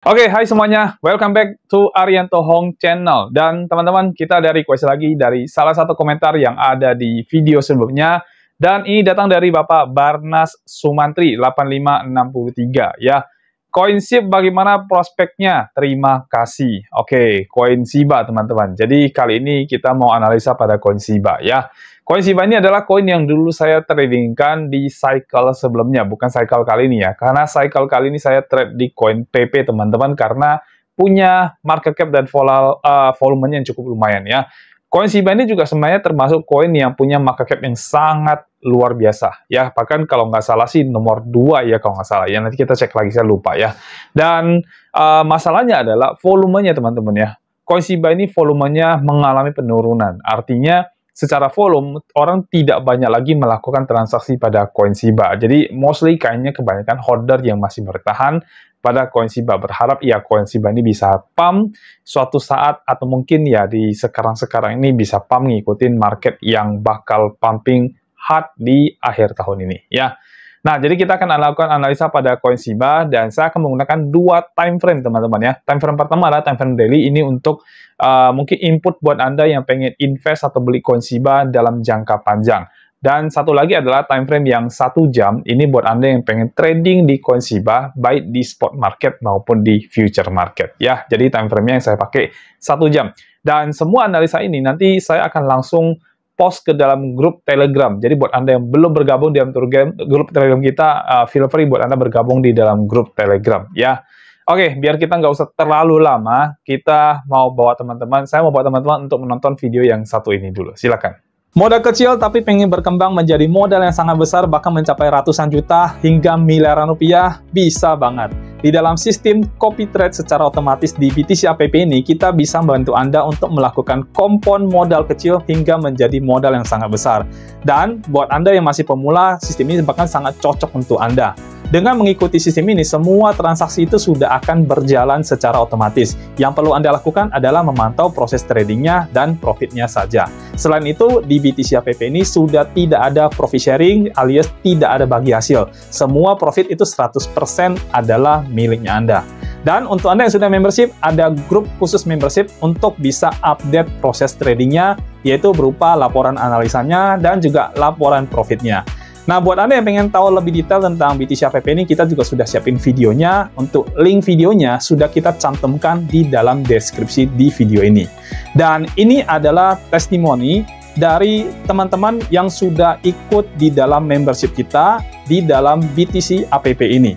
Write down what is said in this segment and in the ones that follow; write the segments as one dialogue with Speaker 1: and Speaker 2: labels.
Speaker 1: Oke, hai semuanya. Welcome back to Arianto Hong Channel. Dan teman-teman, kita ada request lagi dari salah satu komentar yang ada di video sebelumnya. Dan ini datang dari Bapak Barnas Sumantri 8563 ya. Koin SHIB bagaimana prospeknya? Terima kasih. Oke, koin Shiba teman-teman. Jadi kali ini kita mau analisa pada koin Shiba ya. Koin Shiba ini adalah koin yang dulu saya tradingkan di cycle sebelumnya, bukan cycle kali ini ya. Karena cycle kali ini saya trade di koin PP teman-teman karena punya market cap dan volumenya yang cukup lumayan ya. Koin Shiba ini juga sebenarnya termasuk koin yang punya market cap yang sangat luar biasa ya. Bahkan kalau nggak salah sih nomor 2 ya kalau nggak salah ya. Nanti kita cek lagi, saya lupa ya. Dan masalahnya adalah volumenya teman-teman ya. Koin Shiba ini volumenya mengalami penurunan. Artinya secara volume, orang tidak banyak lagi melakukan transaksi pada koin Shiba. Jadi, mostly kayaknya kebanyakan holder yang masih bertahan pada koin Shiba. Berharap ya koin Shiba ini bisa pump suatu saat, atau mungkin ya di sekarang-sekarang ini bisa pump ngikutin market yang bakal pumping hard di akhir tahun ini. Ya. Nah, jadi kita akan melakukan analisa pada koin Shiba, dan saya akan menggunakan 2 time frame teman-teman ya. Time frame pertama adalah time frame daily, ini untuk mungkin input buat Anda yang pengen invest atau beli koin Shiba dalam jangka panjang. Dan satu lagi adalah time frame yang 1 jam, ini buat Anda yang pengen trading di koin Shiba, baik di spot market maupun di future market ya. Jadi time frame-nya yang saya pakai 1 jam. Dan semua analisa ini nanti saya akan langsung post ke dalam grup Telegram. Jadi buat Anda yang belum bergabung di dalam grup Telegram kita, feel free buat Anda bergabung di dalam grup Telegram ya. Oke, biar kita nggak usah terlalu lama, saya mau bawa teman-teman untuk menonton video yang satu ini dulu. Silakan. Modal kecil tapi pengen berkembang menjadi modal yang sangat besar, bahkan mencapai ratusan juta hingga miliaran rupiah, bisa banget. Di dalam sistem copy trade secara otomatis di BTC APP ini, kita bisa membantu Anda untuk melakukan kompon modal kecil hingga menjadi modal yang sangat besar. Dan buat Anda yang masih pemula, sistem ini bahkan sangat cocok untuk Anda. Dengan mengikuti sistem ini, semua transaksi itu sudah akan berjalan secara otomatis. Yang perlu Anda lakukan adalah memantau proses tradingnya dan profitnya saja. Selain itu, di BTC APP ini sudah tidak ada profit sharing alias tidak ada bagi hasil. Semua profit itu 100% adalah miliknya Anda. Dan untuk Anda yang sudah membership, ada grup khusus membership untuk bisa update proses tradingnya, yaitu berupa laporan analisanya dan juga laporan profitnya. Nah, buat Anda yang pengen tahu lebih detail tentang BTC APP ini, kita juga sudah siapin videonya. Untuk link videonya sudah kita cantumkan di dalam deskripsi di video ini. Dan ini adalah testimoni dari teman-teman yang sudah ikut di dalam membership kita di dalam BTC APP ini.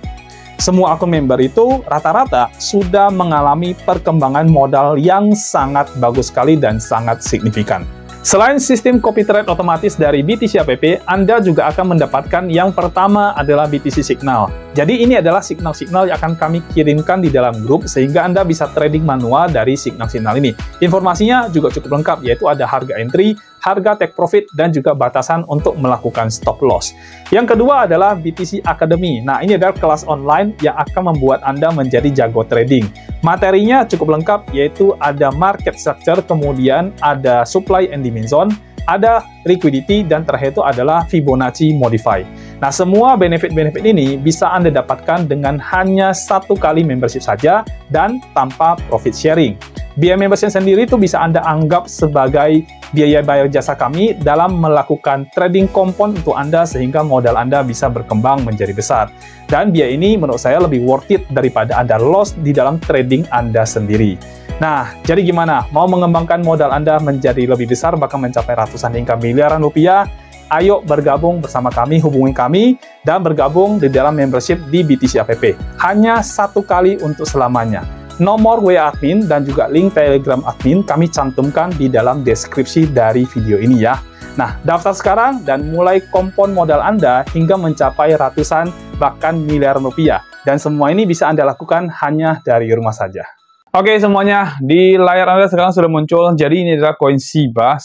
Speaker 1: Semua akun member itu rata-rata sudah mengalami perkembangan modal yang sangat bagus sekali dan sangat signifikan. Selain sistem copy trade otomatis dari BTC APP, Anda juga akan mendapatkan yang pertama adalah BTC Signal. Jadi ini adalah signal-signal yang akan kami kirimkan di dalam grup sehingga Anda bisa trading manual dari signal-signal ini. Informasinya juga cukup lengkap, yaitu ada harga entry, harga take profit, dan juga batasan untuk melakukan stop loss. Yang kedua adalah BTC Academy. Nah, ini adalah kelas online yang akan membuat Anda menjadi jago trading. Materinya cukup lengkap, yaitu ada market structure, kemudian ada supply and demand zone, ada liquidity, dan terakhir itu adalah Fibonacci Modify. Nah, semua benefit-benefit ini bisa Anda dapatkan dengan hanya 1 kali membership saja dan tanpa profit sharing. Biaya membership sendiri itu bisa Anda anggap sebagai biaya bayar jasa kami dalam melakukan trading kompon untuk Anda sehingga modal Anda bisa berkembang menjadi besar. Dan biaya ini menurut saya lebih worth it daripada Anda loss di dalam trading Anda sendiri. Nah, jadi gimana? Mau mengembangkan modal Anda menjadi lebih besar, bahkan mencapai ratusan hingga miliaran rupiah? Ayo bergabung bersama kami, hubungi kami, dan bergabung di dalam membership di BTC APP. Hanya 1 kali untuk selamanya. Nomor WA admin dan juga link Telegram admin kami cantumkan di dalam deskripsi dari video ini ya. Nah, daftar sekarang dan mulai kompon modal Anda hingga mencapai ratusan bahkan miliaran rupiah. Dan semua ini bisa Anda lakukan hanya dari rumah saja. Oke semuanya, di layar Anda sekarang sudah muncul. Jadi ini adalah koin Shiba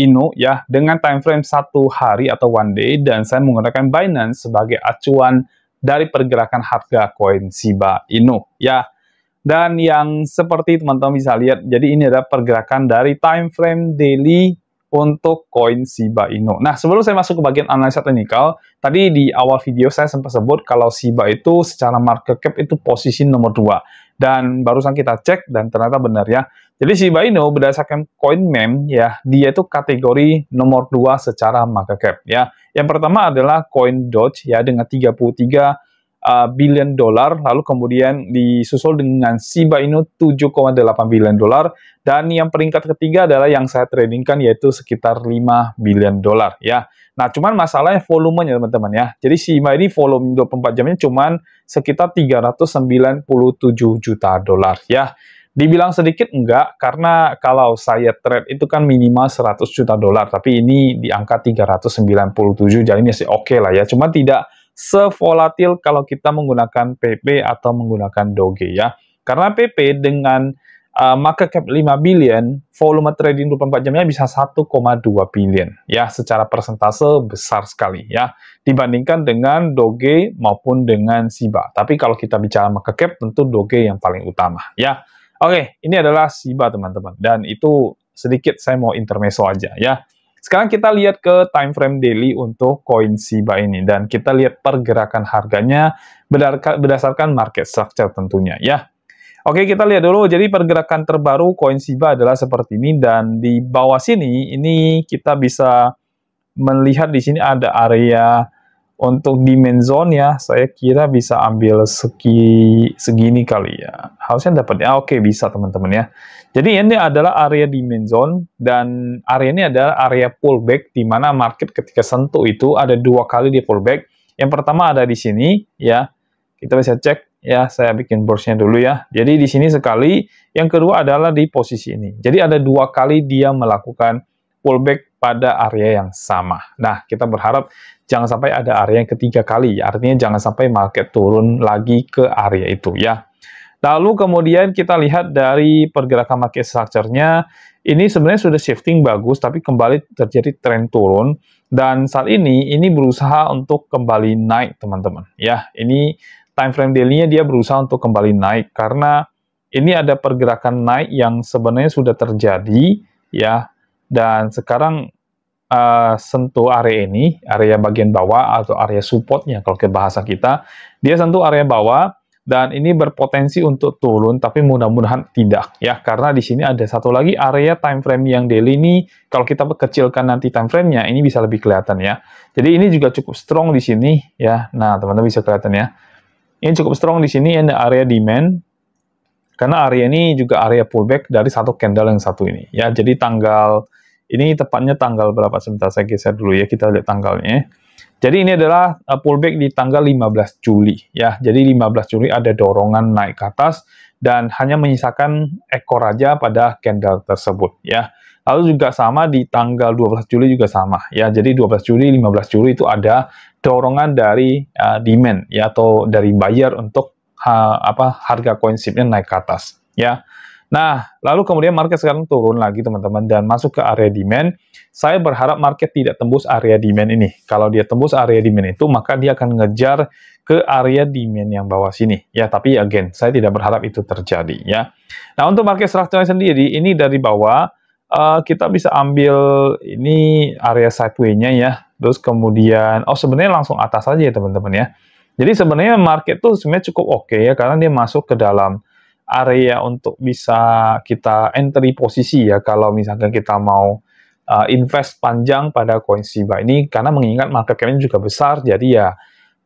Speaker 1: Inu ya, dengan time frame 1 hari atau 1 day, dan saya menggunakan Binance sebagai acuan dari pergerakan harga koin Shiba Inu ya. Dan yang seperti teman-teman bisa lihat, jadi ini adalah pergerakan dari time frame daily untuk koin Shiba Inu. Nah, sebelum saya masuk ke bagian analisa teknikal, tadi di awal video saya sempat sebut kalau Shiba itu secara market cap itu posisi nomor 2. Dan barusan kita cek dan ternyata benar ya. Jadi Shiba Inu berdasarkan CoinMem ya, dia itu kategori nomor 2 secara market cap ya. Yang pertama adalah koin Doge ya dengan 33 billion dolar, lalu kemudian disusul dengan Shiba Inu 7,8 billion dolar, dan yang peringkat ketiga adalah yang saya tradingkan yaitu sekitar 5 billion dolar ya. Nah, cuman masalahnya volumenya teman-teman ya. Jadi Shiba ini volume 24 jamnya cuman sekitar 397 juta dolar ya. Dibilang sedikit enggak, karena kalau saya trade itu kan minimal 100 juta dolar, tapi ini di angka 397, jadi masih oke lah ya. Cuma tidak sevolatil kalau kita menggunakan PP atau menggunakan Doge ya. Karena PP dengan market cap 5 billion, volume trading 24 jamnya bisa 1,2 billion ya, secara persentase besar sekali ya dibandingkan dengan Doge maupun dengan Shiba. Tapi kalau kita bicara market cap tentu Doge yang paling utama ya. Oke, ini adalah Shiba teman-teman, dan itu sedikit saya mau intermezzo aja ya. Sekarang kita lihat ke time frame daily untuk koin Shiba ini, dan kita lihat pergerakan harganya berdasarkan market structure tentunya ya. Oke, kita lihat dulu. Jadi pergerakan terbaru koin Shiba adalah seperti ini, dan di bawah sini ini kita bisa melihat di sini ada area untuk demand zone ya. Saya kira bisa ambil segini kali ya. Harusnya dapat ya. Oke, bisa teman-teman ya. Jadi ini adalah area demand zone, dan area ini adalah area pullback di mana market ketika sentuh itu ada 2 kali di pullback. Yang pertama ada di sini ya. Kita bisa cek ya, saya bikin borsnya dulu ya. Jadi di sini sekali, yang kedua adalah di posisi ini. Jadi ada 2 kali dia melakukan pullback pada area yang sama. Nah, kita berharap jangan sampai ada area yang ketiga kali. Artinya jangan sampai market turun lagi ke area itu ya. Lalu kemudian kita lihat dari pergerakan market structure-nya, ini sebenarnya sudah shifting bagus, tapi kembali terjadi tren turun. Dan saat ini berusaha untuk kembali naik teman-teman ya. Ini time frame daily-nya dia berusaha untuk kembali naik, karena ini ada pergerakan naik yang sebenarnya sudah terjadi ya. Dan sekarang sentuh area ini, area bagian bawah atau area supportnya kalau ke bahasa kita, dia sentuh area bawah, dan ini berpotensi untuk turun, tapi mudah-mudahan tidak ya, karena di sini ada satu lagi area time frame yang daily ini. Kalau kita kecilkan nanti time frame-nya, ini bisa lebih kelihatan ya. Jadi ini juga cukup strong di sini ya. Nah, teman-teman bisa kelihatan ya. Ini cukup strong di sini, ada area demand, karena area ini juga area pullback dari satu candle yang satu ini ya. Jadi ini tepatnya tanggal berapa? Sebentar saya geser dulu ya, kita lihat tanggalnya. Jadi ini adalah pullback di tanggal 15 Juli ya. Jadi 15 Juli ada dorongan naik ke atas, dan hanya menyisakan ekor aja pada candle tersebut ya. Lalu juga sama di tanggal 12 Juli juga sama ya. Jadi 12 Juli, 15 Juli itu ada dorongan dari demand ya, atau dari buyer untuk harga koin SHIB-nya naik ke atas ya. Nah, lalu kemudian market sekarang turun lagi teman-teman dan masuk ke area demand. Saya berharap market tidak tembus area demand ini. Kalau dia tembus area demand itu, maka dia akan ngejar ke area demand yang bawah sini ya. Tapi again, saya tidak berharap itu terjadi ya. Nah, untuk market structure sendiri, ini dari bawah kita bisa ambil ini area sideway-nya ya. Terus kemudian, sebenarnya langsung atas aja ya teman-teman ya. Jadi sebenarnya market tuh sebenarnya cukup oke ya, karena dia masuk ke dalam area untuk bisa kita entry posisi ya, kalau misalkan kita mau invest panjang pada koin Shiba ini, karena mengingat market cap-nya juga besar. Jadi ya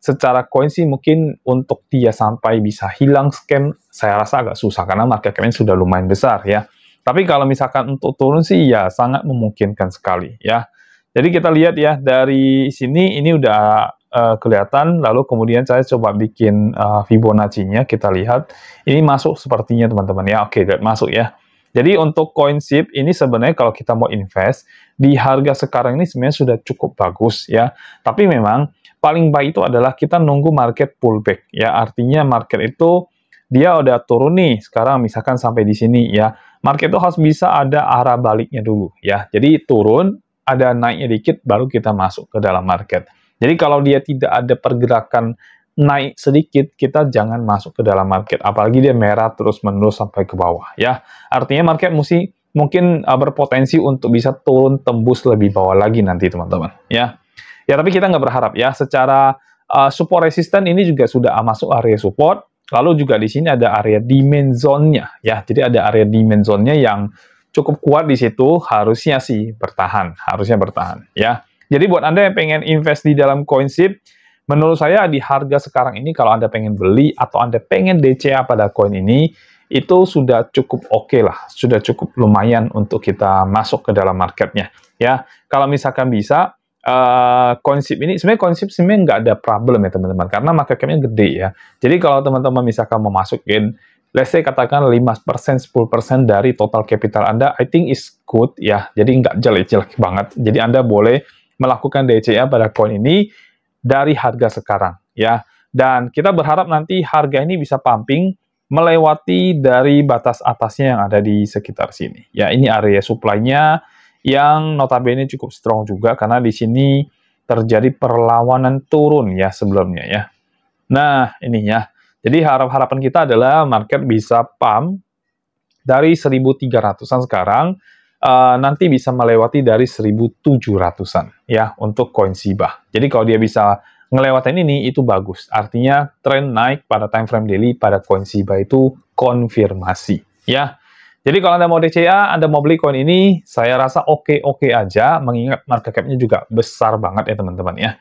Speaker 1: secara koin sih mungkin untuk dia sampai bisa hilang scam, saya rasa agak susah karena market cap-nya sudah lumayan besar ya. Tapi kalau misalkan untuk turun sih ya sangat memungkinkan sekali ya. Jadi kita lihat ya, dari sini ini udah kelihatan, lalu kemudian saya coba bikin Fibonacci-nya, kita lihat ini masuk sepertinya teman-teman ya. Oke, masuk ya. Jadi untuk koin SHIB ini sebenarnya kalau kita mau invest di harga sekarang ini sebenarnya sudah cukup bagus ya. Tapi memang paling baik itu adalah kita nunggu market pullback ya. Artinya market itu dia udah turun nih sekarang misalkan sampai di sini ya. Market itu harus bisa ada arah baliknya dulu ya. Jadi turun, ada naiknya dikit baru kita masuk ke dalam market. Jadi kalau dia tidak ada pergerakan naik sedikit, kita jangan masuk ke dalam market. Apalagi dia merah terus-menerus sampai ke bawah ya. Artinya market mesti mungkin berpotensi untuk bisa turun tembus lebih bawah lagi nanti teman-teman ya. Ya tapi kita nggak berharap ya. Secara support resisten ini juga sudah masuk area support. Lalu juga di sini ada area demand zone-nya ya. Jadi ada area demand zone-nya yang cukup kuat di situ, harusnya sih bertahan, ya. Jadi buat Anda yang pengen invest di dalam CoinSIP, menurut saya di harga sekarang ini kalau Anda pengen beli atau Anda pengen DCA pada koin ini, itu sudah cukup oke lah, sudah cukup lumayan untuk kita masuk ke dalam marketnya. Ya, kalau misalkan bisa, CoinSIP ini, sebenarnya nggak ada problem ya teman-teman, karena market cap-nya gede ya. Jadi kalau teman-teman misalkan mau masukin, let's say katakan 5%, 10% dari total capital Anda, I think is good ya. Jadi nggak jelek-jelek banget. Jadi Anda boleh melakukan DCA pada koin ini dari harga sekarang ya. Dan kita berharap nanti harga ini bisa pumping melewati dari batas atasnya yang ada di sekitar sini. Ya, ini area supply-nya yang notabene cukup strong juga karena di sini terjadi perlawanan turun ya sebelumnya ya. Nah, ini ya. Jadi harapan kita adalah market bisa pump dari 1.300-an sekarang nanti bisa melewati dari 1.700-an ya untuk koin Shiba. Jadi kalau dia bisa ngelewatin ini itu bagus. Artinya tren naik pada time frame daily pada koin Shiba itu konfirmasi ya. Jadi kalau Anda mau DCA, Anda mau beli koin ini, saya rasa oke-oke aja mengingat market cap-nya juga besar banget ya teman-teman ya.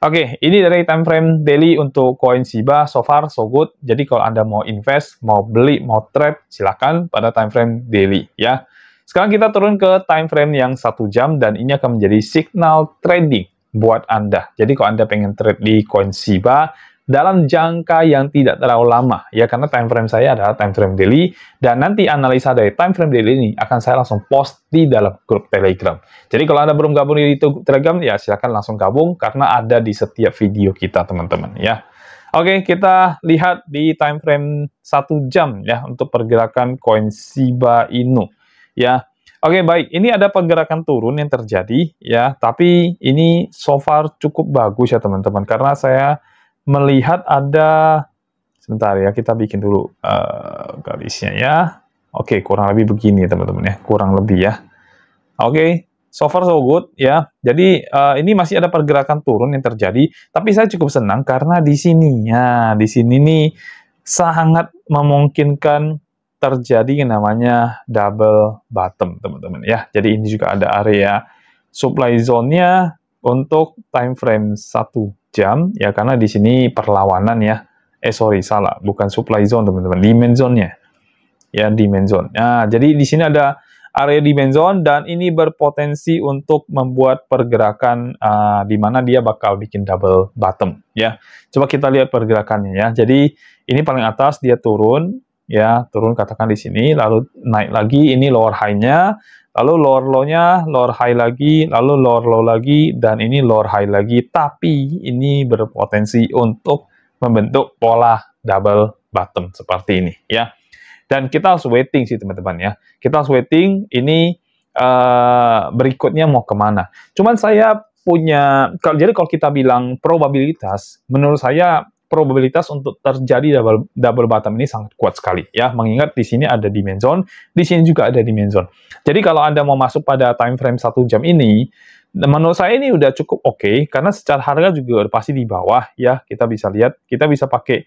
Speaker 1: Oke, ini dari time frame daily untuk koin Shiba, so far so good. Jadi kalau Anda mau invest, mau beli, mau trade, silakan pada time frame daily ya. Sekarang kita turun ke time frame yang 1 jam dan ini akan menjadi signal trading buat Anda. Jadi kalau Anda pengen trade di koin Shiba dalam jangka yang tidak terlalu lama ya, karena time frame saya adalah time frame daily dan nanti analisa dari time frame daily ini akan saya langsung post di dalam grup Telegram. Jadi kalau Anda belum gabung di Telegram ya silakan langsung gabung karena ada di setiap video kita teman-teman ya. Oke, kita lihat di time frame 1 jam ya untuk pergerakan koin Shiba Inu ya. Oke, baik. Ini ada pergerakan turun yang terjadi ya, tapi ini so far cukup bagus ya teman-teman karena saya melihat ada, sebentar ya, kita bikin dulu garisnya ya. Oke, kurang lebih begini teman-teman ya, kurang lebih ya. Oke, so far so good ya. Jadi ini masih ada pergerakan turun yang terjadi, tapi saya cukup senang karena di sini ya, di sini nih sangat memungkinkan terjadi yang namanya double bottom teman-teman ya. Jadi ini juga ada area supply zone-nya untuk time frame 1 jam ya, karena di sini perlawanan ya. Sorry, salah, bukan supply zone teman-teman, demand zone-nya. Ya, demand zone. Nah, jadi di sini ada area demand zone dan ini berpotensi untuk membuat pergerakan di mana dia bakal bikin double bottom ya. Coba kita lihat pergerakannya ya. Jadi ini paling atas dia turun ya, turun katakan di sini, lalu naik lagi, ini lower high-nya, lalu lower low-nya, lower high lagi, lalu lower low lagi, dan ini lower high lagi, tapi ini berpotensi untuk membentuk pola double bottom seperti ini ya. Dan kita harus waiting sih teman-teman ya, kita harus waiting ini berikutnya mau kemana. Cuman saya punya, jadi kalau kita bilang probabilitas, menurut saya probabilitas untuk terjadi double bottom ini sangat kuat sekali ya, mengingat di sini ada demand zone, di sini juga ada demand zone. Jadi kalau Anda mau masuk pada time frame 1 jam ini, menurut saya ini udah cukup oke, karena secara harga juga udah pasti di bawah ya. Kita bisa lihat, kita bisa pakai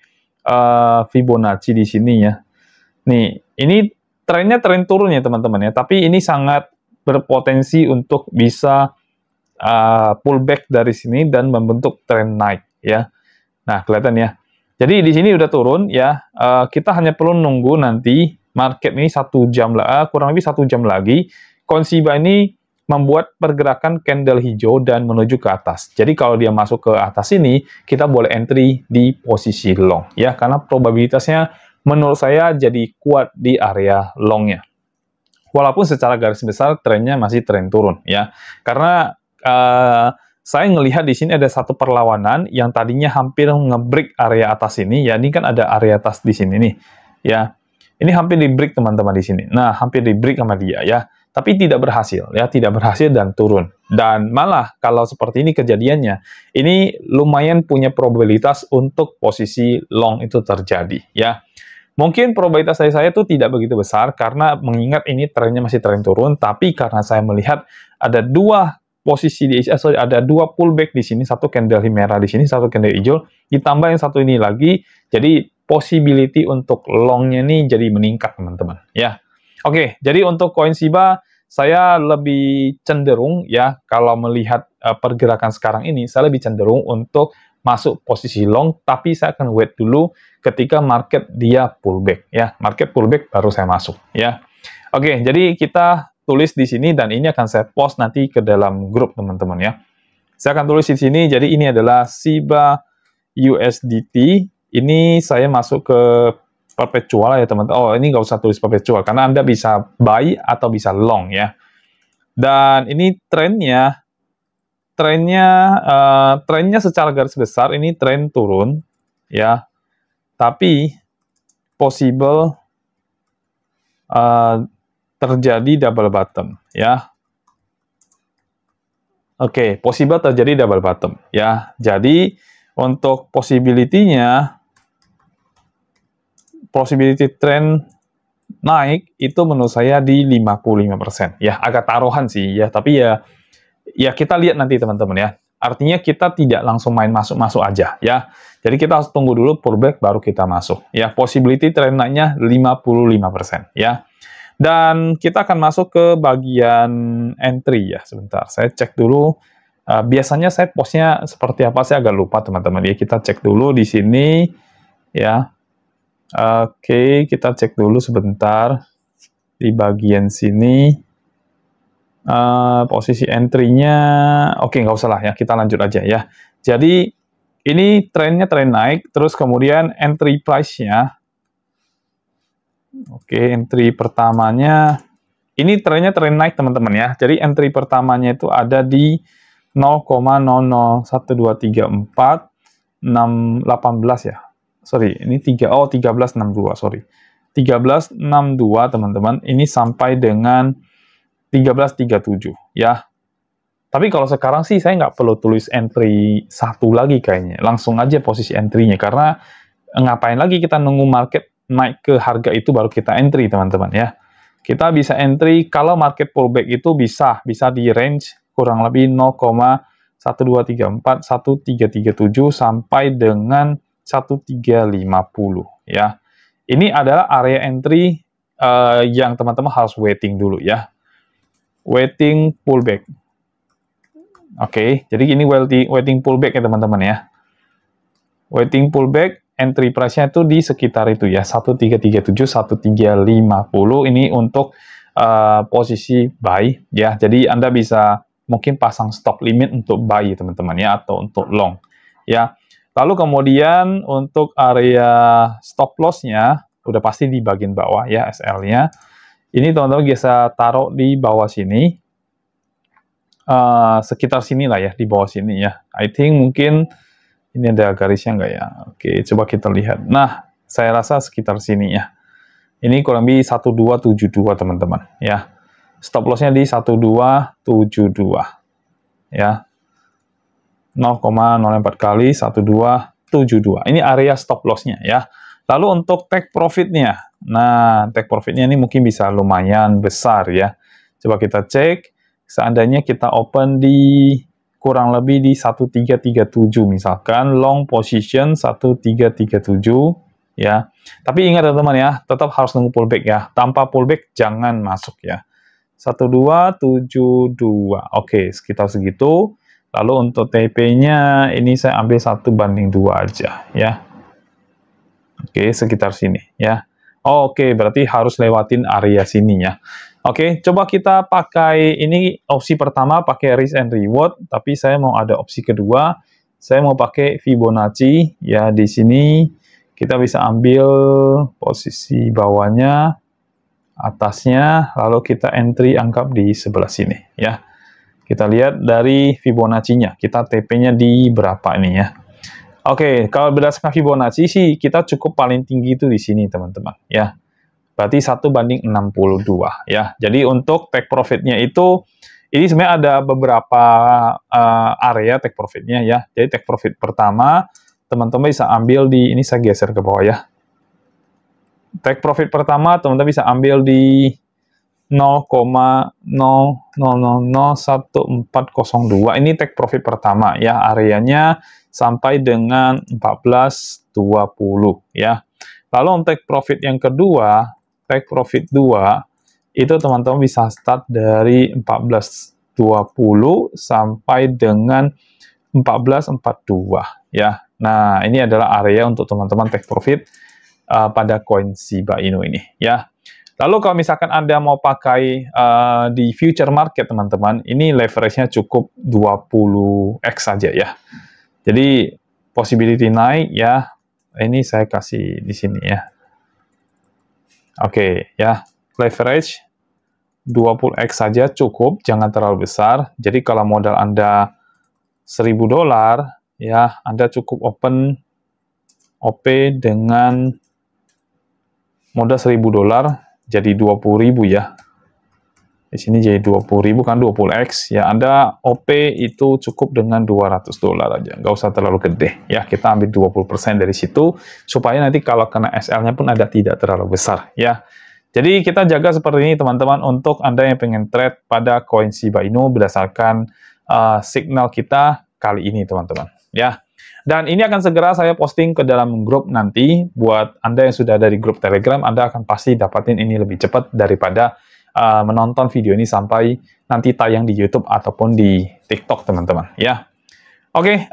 Speaker 1: Fibonacci di sini ya. Nih, ini trennya tren turun ya teman-teman ya, tapi ini sangat berpotensi untuk bisa pullback dari sini dan membentuk tren naik ya. Nah, kelihatan ya. Jadi di sini udah turun ya. Kita hanya perlu nunggu nanti market ini 1 jam lah, kurang lebih 1 jam lagi. Koin Shiba ini membuat pergerakan candle hijau dan menuju ke atas. Jadi kalau dia masuk ke atas ini, kita boleh entry di posisi long ya, karena probabilitasnya menurut saya jadi kuat di area longnya. Walaupun secara garis besar trennya masih tren turun ya, karena saya ngelihat di sini ada satu perlawanan yang tadinya hampir nge-break area atas ini ya. Ini kan ada area atas di sini nih ya. Ini hampir di-break teman-teman di sini. Nah, hampir di-break sama dia ya. Tapi tidak berhasil ya, tidak berhasil dan turun. Dan malah kalau seperti ini kejadiannya, ini lumayan punya probabilitas untuk posisi long itu terjadi ya. Mungkin probabilitas dari saya itu tidak begitu besar karena mengingat ini trennya masih tren turun, tapi karena saya melihat ada dua posisi di sorry, ada dua pullback di sini, satu candle merah di sini, satu candle hijau, ditambah yang satu ini lagi, jadi possibility untuk longnya ini jadi meningkat teman-teman ya. Oke, jadi untuk koin Shiba saya lebih cenderung ya kalau melihat pergerakan sekarang ini, saya lebih cenderung untuk masuk posisi long, tapi saya akan wait dulu ketika market dia pullback ya. Market pullback baru saya masuk ya. Oke, jadi kita tulis di sini dan ini akan saya post nanti ke dalam grup teman-teman ya. Saya akan tulis di sini, jadi ini adalah Shiba USDT. Ini saya masuk ke perpetual ya teman-teman. Oh, ini nggak usah tulis perpetual karena Anda bisa buy atau bisa long ya. Dan ini trennya secara garis besar ini tren turun ya, tapi possible terjadi double bottom ya. Oke, possible terjadi double bottom ya. Jadi untuk possibility-nya, possibility trend naik itu menurut saya di 55% ya. Agak taruhan sih ya, tapi ya kita lihat nanti teman-teman ya. Artinya kita tidak langsung main masuk-masuk aja ya. Jadi kita harus tunggu dulu pullback baru kita masuk ya. Possibility trend naiknya 55% ya. Dan kita akan masuk ke bagian entry ya. Sebentar, saya cek dulu. Biasanya saya postnya seperti apa, saya agak lupa teman-teman ya. Kita cek dulu di sini ya. Oke, kita cek dulu sebentar di bagian sini. Posisi entry-nya, oke nggak usah lah ya, kita lanjut aja ya. Jadi ini trennya tren naik, terus kemudian entry price-nya, oke, entry pertamanya, ini trennya tren naik teman-teman ya. Jadi entry pertamanya itu ada di 0,001234 618 ya. Sorry, ini 1362, sorry. 1362 teman-teman, ini sampai dengan 1337 ya. Tapi kalau sekarang sih saya nggak perlu tulis entry satu lagi kayaknya. Langsung aja posisi entry-nya. Karena ngapain lagi kita nunggu market naik ke harga itu baru kita entry teman-teman ya. Kita bisa entry kalau market pullback itu bisa di range kurang lebih 0,1234 1337 sampai dengan 1350 ya. Ini adalah area entry yang teman-teman harus waiting dulu ya. Waiting pullback. Oke, jadi ini waiting pullback ya teman-teman ya. Waiting pullback, entry price-nya itu di sekitar itu ya, 1337, 1350. Ini untuk posisi buy ya. Jadi Anda bisa mungkin pasang stop limit untuk buy teman-teman ya, atau untuk long ya. Lalu kemudian untuk area stop loss-nya udah pasti di bagian bawah ya, SL-nya. Ini teman-teman bisa taruh di bawah sini, sekitar sini lah ya, di bawah sini ya. I think mungkin ini ada garisnya nggak ya? Oke, coba kita lihat. Nah, saya rasa sekitar sini ya. Ini kurang lebih 1272 teman-teman ya. Stop loss-nya di 1272 ya. 0,04 kali 1272. Ini area stop loss-nya ya. Lalu untuk take profit-nya. Nah, take profit-nya ini mungkin bisa lumayan besar ya. Coba kita cek. Seandainya kita open di kurang lebih di 1337 misalkan, long position 1337 ya. Tapi ingat teman-teman ya, tetap harus nunggu pullback ya. Tanpa pullback jangan masuk ya. 1272. Oke, sekitar segitu. Lalu untuk TP-nya ini saya ambil 1:2 aja ya. Oke, sekitar sini ya. Oke, berarti harus lewatin area sini ya. Oke, coba kita pakai ini opsi pertama pakai risk and reward, tapi saya mau ada opsi kedua. Saya mau pakai Fibonacci ya. Di sini kita bisa ambil posisi bawahnya, atasnya, lalu kita entry anggap di sebelah sini ya. Kita lihat dari Fibonacci-nya, kita TP-nya di berapa ini ya. Oke, kalau berdasarkan Fibonacci sih kita cukup paling tinggi itu di sini teman-teman ya. Berarti 1:62 ya. Jadi untuk take profit-nya itu, ini sebenarnya ada beberapa area take profit-nya ya. Jadi take profit pertama, teman-teman bisa ambil di, ini saya geser ke bawah ya. take profit pertama teman-teman bisa ambil di 0,00001402. Ini take profit pertama ya, areanya sampai dengan 14.20 ya. Lalu untuk take profit yang kedua, take profit 2 itu teman-teman bisa start dari 14.20 sampai dengan 14.42 ya. Nah, ini adalah area untuk teman-teman take profit pada koin Shiba Inu ini ya. Lalu kalau misalkan Anda mau pakai di future market teman-teman, ini leverage-nya cukup 20x saja ya. Jadi possibility naik ya. Ini saya kasih di sini ya. Oke ya, leverage 20x saja cukup, jangan terlalu besar. Jadi kalau modal Anda $1.000 ya, Anda cukup open OP dengan modal $1.000 jadi 20.000 ya. Di sini jadi 20.000 kan 20x ya. Anda OP itu cukup dengan $200 aja, nggak usah terlalu gede ya. Kita ambil 20% dari situ supaya nanti kalau kena SL-nya pun Anda tidak terlalu besar ya. Jadi kita jaga seperti ini teman-teman untuk Anda yang pengen trade pada koin Shiba Inu berdasarkan signal kita kali ini teman-teman ya. Dan ini akan segera saya posting ke dalam grup nanti. Buat Anda yang sudah dari grup Telegram, Anda akan pasti dapatin ini lebih cepat daripada menonton video ini sampai nanti tayang di YouTube ataupun di TikTok teman-teman ya. Oke,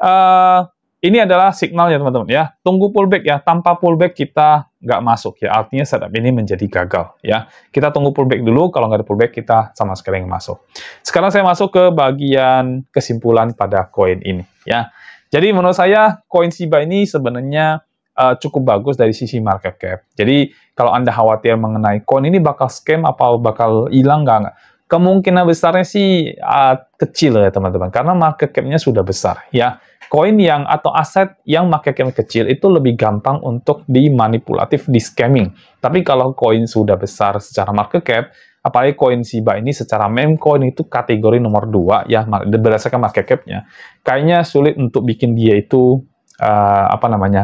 Speaker 1: ini adalah signalnya teman-teman ya. Tunggu pullback ya. Tanpa pullback kita nggak masuk ya. Artinya setup ini menjadi gagal ya. Kita tunggu pullback dulu. Kalau nggak ada pullback kita sama sekali nggak masuk. Sekarang saya masuk ke bagian kesimpulan pada koin ini ya. Jadi menurut saya koin Shiba ini sebenarnya cukup bagus dari sisi market cap. Jadi kalau Anda khawatir mengenai koin ini bakal scam apa bakal hilang nggak? Kemungkinan besarnya sih kecil ya teman-teman, karena market cap-nya sudah besar ya. Koin yang atau aset yang market cap kecil itu lebih gampang untuk dimanipulatif, di scamming. Tapi kalau koin sudah besar secara market cap, apalagi koin Shiba ini secara meme coin itu kategori nomor 2 ya berdasarkan market cap-nya, kayaknya sulit untuk bikin dia itu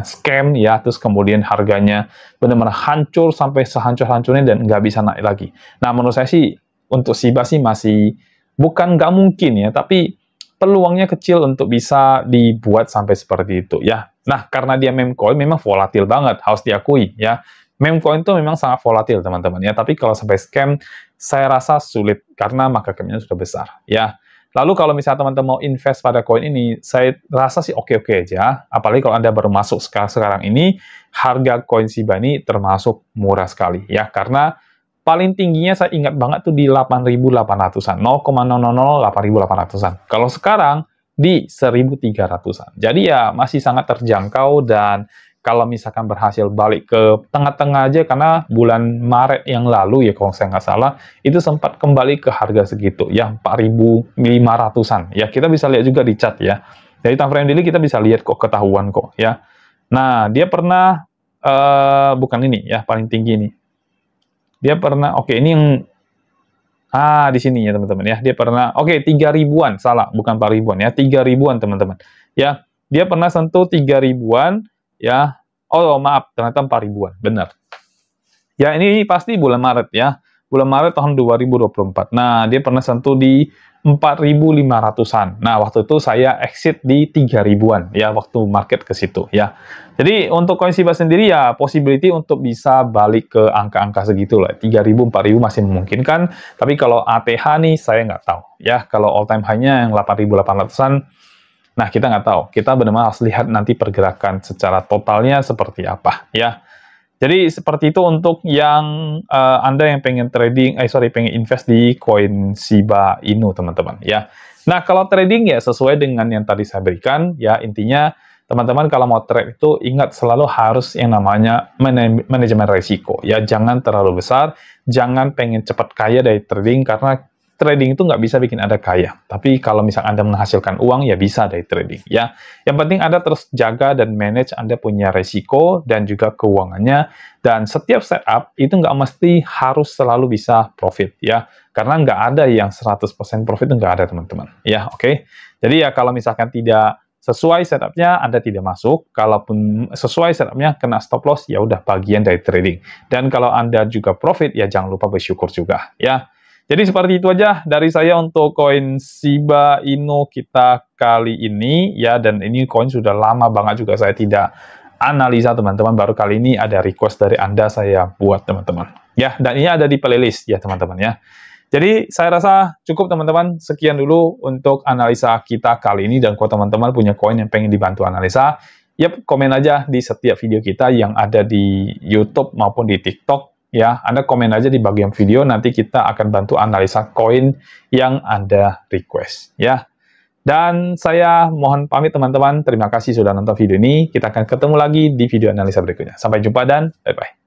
Speaker 1: scam ya, terus kemudian harganya benar-benar hancur sampai sehancur-hancurnya dan nggak bisa naik lagi. Nah, menurut saya sih untuk Shiba sih masih bukan nggak mungkin ya, tapi peluangnya kecil untuk bisa dibuat sampai seperti itu ya. Nah, karena dia meme coin memang volatil banget, harus diakui ya. Meme coin itu memang sangat volatil teman-teman ya, tapi kalau sampai scam saya rasa sulit karena market cap-nya sudah besar ya. Lalu kalau misalnya teman-teman mau invest pada koin ini, saya rasa sih oke-oke aja. Apalagi kalau Anda baru masuk sekarang ini, harga koin Shiba ini termasuk murah sekali ya. Karena paling tingginya saya ingat banget tuh di 8.800-an, 0,008.800-an. Kalau sekarang di 1.300-an. Jadi ya masih sangat terjangkau, dan kalau misalkan berhasil balik ke tengah-tengah aja, karena bulan Maret yang lalu ya kalau saya nggak salah, itu sempat kembali ke harga segitu ya, 4.500-an. Ya kita bisa lihat juga di chart ya. Dari time frame daily kita bisa lihat kok, ketahuan kok ya. Nah dia pernah, bukan ini ya, paling tinggi ini. Dia pernah, oke ini yang, di sini ya teman-teman ya. Dia pernah, 3.000-an, salah, bukan 4.000-an ya, 3.000-an teman-teman. Ya, dia pernah sentuh 3.000-an ya. Oh maaf, ternyata 4.000-an, benar. Ya ini pasti bulan Maret ya. Bulan Maret tahun 2024. Nah, dia pernah sentuh di 4.500-an. Nah, waktu itu saya exit di 3.000-an ya, waktu market ke situ ya. Jadi untuk koin Shiba sendiri ya possibility untuk bisa balik ke angka-angka segitu lah. 3.000, 4.000 masih memungkinkan. Tapi kalau ATH nih saya nggak tahu ya. Kalau all time high-nya yang 8.800-an, nah kita nggak tahu. Kita benar-benar harus lihat nanti pergerakan secara totalnya seperti apa ya. Jadi seperti itu untuk yang Anda yang pengen trading, pengen invest di koin Shiba Inu teman-teman ya. Nah kalau trading ya sesuai dengan yang tadi saya berikan ya, intinya teman-teman kalau mau trade itu ingat selalu harus yang namanya manajemen risiko ya. Jangan terlalu besar, jangan pengen cepat kaya dari trading, karena trading itu nggak bisa bikin Anda kaya. Tapi kalau misalnya Anda menghasilkan uang, ya bisa dari trading ya. Yang penting Anda terus jaga dan manage Anda punya resiko dan juga keuangannya. Dan setiap setup itu nggak mesti harus selalu bisa profit ya. Karena nggak ada yang 100% profit, itu nggak ada teman-teman. Ya, oke. Jadi ya kalau misalkan tidak sesuai setupnya Anda tidak masuk, kalaupun sesuai setupnya kena stop loss, ya udah bagian dari trading. Dan kalau Anda juga profit, ya jangan lupa bersyukur juga, ya. Jadi seperti itu aja dari saya untuk koin Shiba Inu kita kali ini, ya. Dan ini koin sudah lama banget juga saya tidak analisa, teman-teman. Baru kali ini ada request dari Anda, saya buat, teman-teman. Ya, dan ini ada di playlist, ya, teman-teman, ya. Jadi, saya rasa cukup, teman-teman. Sekian dulu untuk analisa kita kali ini. Dan kalau teman-teman punya koin yang pengen dibantu analisa, yap, komen aja di setiap video kita yang ada di YouTube maupun di TikTok. Ya, Anda komen aja di bagian video, nanti kita akan bantu analisa koin yang Anda request, ya. Dan saya mohon pamit, teman-teman. Terima kasih sudah nonton video ini. Kita akan ketemu lagi di video analisa berikutnya. Sampai jumpa dan bye-bye.